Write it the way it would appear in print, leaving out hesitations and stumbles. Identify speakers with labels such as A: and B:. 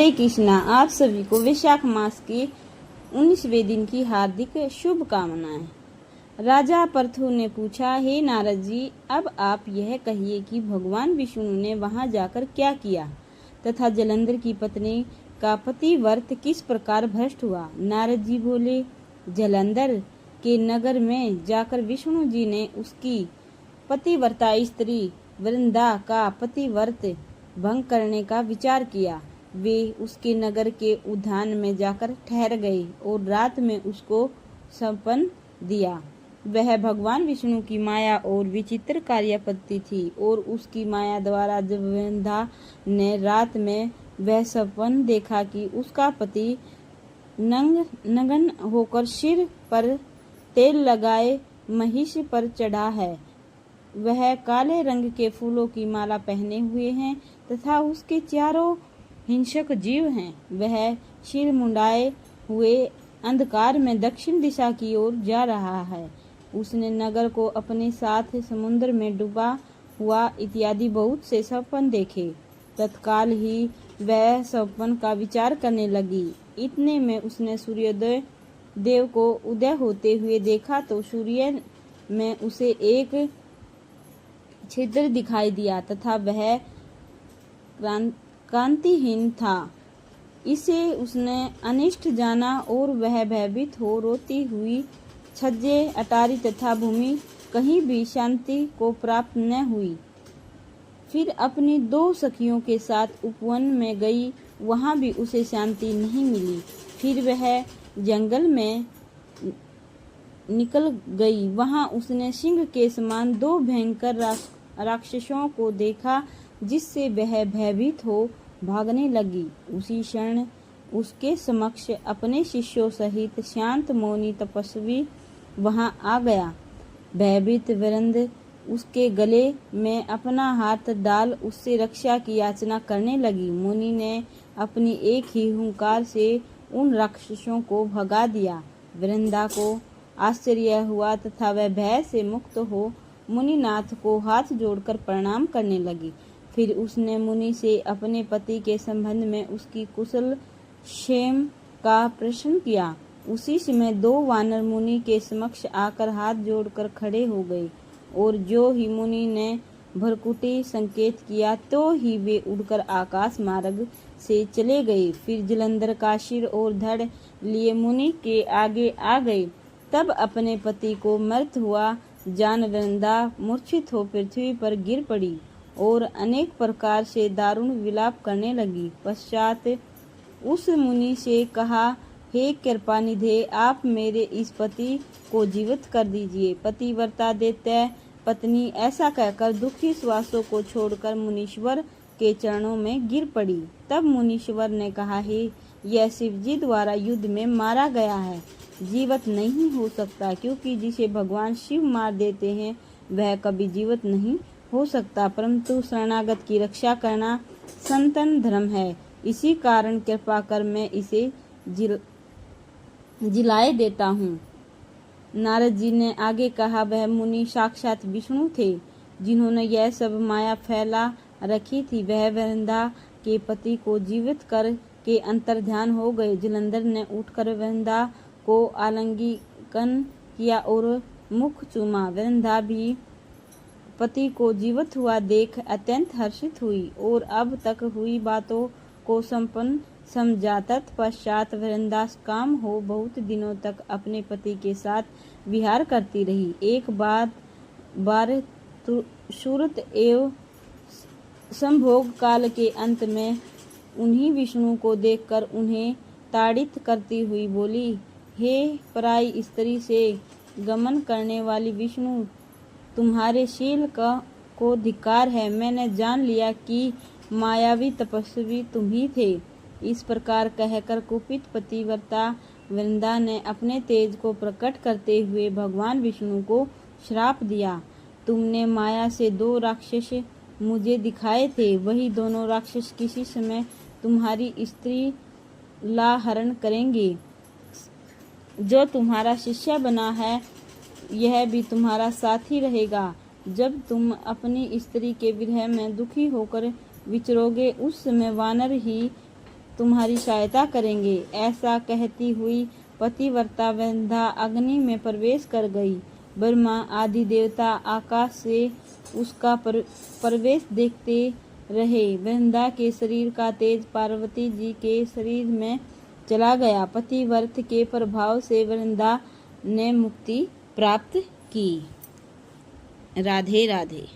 A: हरे कृष्णा। आप सभी को वैशाख मास के 19वें दिन की हार्दिक शुभकामनाएं। राजा पृथु ने पूछा, हे नारद जी, अब आप यह कहिए कि भगवान विष्णु ने वहां जाकर क्या किया तथा जलंधर की पत्नी का पतिव्रत किस प्रकार भ्रष्ट हुआ। नारद जी बोले, जलंधर के नगर में जाकर विष्णु जी ने उसकी पतिव्रता स्त्री वृंदा का पतिव्रत भंग करने का विचार किया। वे उसके नगर के उद्यान में जाकर ठहर गए और रात में उसको सपन दिया। वह भगवान विष्णु की माया और विचित्र कार्यपद्धति थी और उसकी माया द्वारा जब वृंदा ने रात में वह सपन देखा कि उसका पति नग्न होकर सिर पर तेल लगाए महिष पर चढ़ा है, वह काले रंग के फूलों की माला पहने हुए हैं तथा उसके चारों हिंसक जीव हैं, वह सिर मुंडाए हुए अंधकार में दक्षिण दिशा की ओर जा रहा है। उसने नगर को अपने साथ समुद्र में डूबा हुआ इत्यादि बहुत से सपन देखे। तत्काल ही वह सपन का विचार करने लगी। इतने में उसने सूर्योदय देव को उदय होते हुए देखा तो सूर्य में उसे एक छिद्र दिखाई दिया तथा वह कांतिहीन था। इसे उसने अनिष्ट जाना और वह भयभीत हो रोती हुई छज्जे, अटारी तथा भूमि कहीं भी शांति को प्राप्त न हुई। फिर अपनी 2 सखियों के साथ उपवन में गई, वहां भी उसे शांति नहीं मिली। फिर वह जंगल में निकल गई, वहां उसने सिंह के समान 2 भयंकर राक्षसों को देखा, जिससे वह भयभीत हो भागने लगी। उसी क्षण उसके समक्ष अपने शिष्यों सहित शांत मौनी तपस्वी वहां आ गया। भयभीत वृंद उसके गले में अपना हाथ डाल उससे रक्षा की याचना करने लगी। मुनि ने अपनी एक ही हुंकार से उन राक्षसों को भगा दिया। वृंदा को आश्चर्य हुआ तथा वह भय से मुक्त हो मुनिनाथ को हाथ जोड़कर प्रणाम करने लगी। फिर उसने मुनि से अपने पति के संबंध में उसकी कुशल क्षेम का प्रश्न किया। उसी समय 2 वानर मुनि के समक्ष आकर हाथ जोड़कर खड़े हो गए और जो ही मुनि ने भ्रकुटी संकेत किया तो ही वे उड़कर आकाश मार्ग से चले गए। फिर जलंधर का सिर और धड़ लिए मुनि के आगे आ गए। तब अपने पति को मृत हुआ जान वृंदा मूर्छित हो पृथ्वी पर गिर पड़ी और अनेक प्रकार से दारुण विलाप करने लगी। पश्चात उस मुनि से कहा, हे कृपानिधे, आप मेरे इस पति को जीवित कर दीजिए। पतिव्रता दैत्य पत्नी ऐसा कहकर दुखी श्वासों को छोड़कर मुनीश्वर के चरणों में गिर पड़ी। तब मुनीश्वर ने कहा, हे, यह शिवजी द्वारा युद्ध में मारा गया है, जीवित नहीं हो सकता, क्योंकि जिसे भगवान शिव मार देते हैं वह कभी जीवित नहीं हो सकता, परंतु शरणागत की रक्षा करना सनातन धर्म है। इसी कारण कृपा कर मैं इसे जिलाए देता हूँ। नारद जी ने आगे कहा, वह मुनि साक्षात विष्णु थे, जिन्होंने यह सब माया फैला रखी थी। वह वृंदा के पति को जीवित कर के अंतर्ध्यान हो गए। जलंधर ने उठकर वृंदा को आलिंगन किया और मुख चूमा। वृंदा भी पति को जीवित हुआ देख अत्यंत हर्षित हुई और अब तक हुई बातों को संपन्न समझा। तत्पश्चात वृंदा काम हो बहुत दिनों तक अपने पति के साथ विहार करती रही। एक बार सूरत एवं संभोग काल के अंत में उन्हीं विष्णु को देखकर उन्हें ताड़ित करती हुई बोली, हे पराई स्त्री से गमन करने वाली विष्णु, तुम्हारे शील को धिक्कार है। मैंने जान लिया कि मायावी तपस्वी तुम ही थे। इस प्रकार कहकर कुपित पतिव्रता वृंदा ने अपने तेज को प्रकट करते हुए भगवान विष्णु को श्राप दिया। तुमने माया से 2 राक्षस मुझे दिखाए थे, वही दोनों राक्षस किसी समय तुम्हारी स्त्री ला हरण करेंगे। जो तुम्हारा शिष्य बना है यह भी तुम्हारा साथी रहेगा। जब तुम अपनी स्त्री के विरह में दुखी होकर विचरोगे, उस समय वानर ही तुम्हारी सहायता करेंगे। ऐसा कहती हुई पतिव्रता वृंदा अग्नि में प्रवेश कर गई। ब्रह्मा आदि देवता आकाश से उसका प्रवेश देखते रहे। वृंदा के शरीर का तेज पार्वती जी के शरीर में चला गया। पतिव्रत के प्रभाव से वृंदा ने मुक्ति प्राप्त की। राधे राधे।